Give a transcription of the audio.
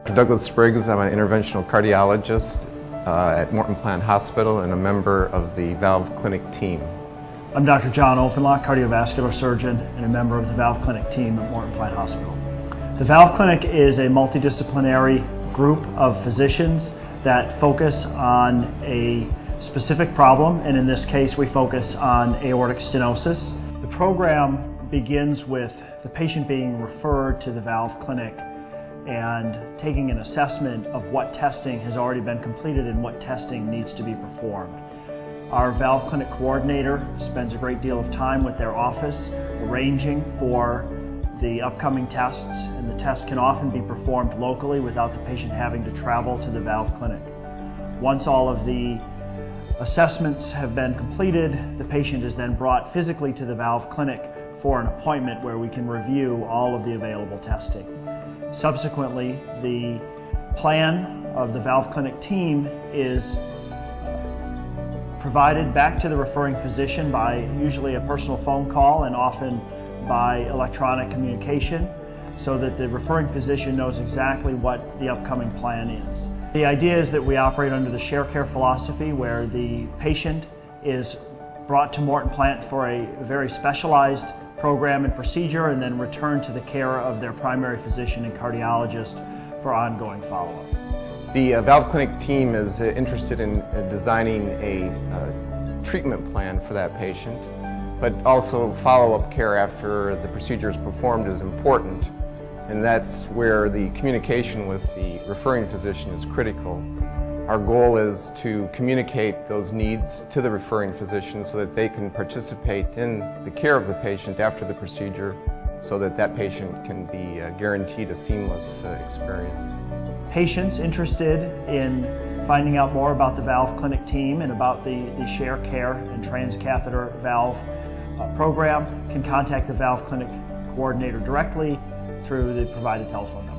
Dr. Douglas Spriggs. I'm an interventional cardiologist at Morton Hospital and a member of the valve clinic team. I'm Dr. John Ofenloch, cardiovascular surgeon and a member of the valve clinic team at Morton Hospital. The valve clinic is a multidisciplinary group of physicians that focus on a specific problem, and in this case we focus on aortic stenosis. The program begins with the patient being referred to the valve clinic and taking an assessment of what testing has already been completed and what testing needs to be performed. Our valve clinic coordinator spends a great deal of time with their office arranging for the upcoming tests, and the tests can often be performed locally without the patient having to travel to the valve clinic. Once all of the assessments have been completed, the patient is then brought physically to the valve clinic for an appointment where we can review all of the available testing. Subsequently, the plan of the valve clinic team is provided back to the referring physician by usually a personal phone call and often by electronic communication, so that the referring physician knows exactly what the upcoming plan is. The idea is that we operate under the share care philosophy, where the patient is brought to Morton Plant for a very specialized program and procedure and then returned to the care of their primary physician and cardiologist for ongoing follow-up. The valve clinic team is interested in designing a treatment plan for that patient, but also follow-up care after the procedure is performed is important, and that's where the communication with the referring physician is critical. Our goal is to communicate those needs to the referring physician so that they can participate in the care of the patient after the procedure, so that that patient can be guaranteed a seamless experience. Patients interested in finding out more about the valve clinic team and about the share care and transcatheter valve program can contact the valve clinic coordinator directly through the provided telephone number.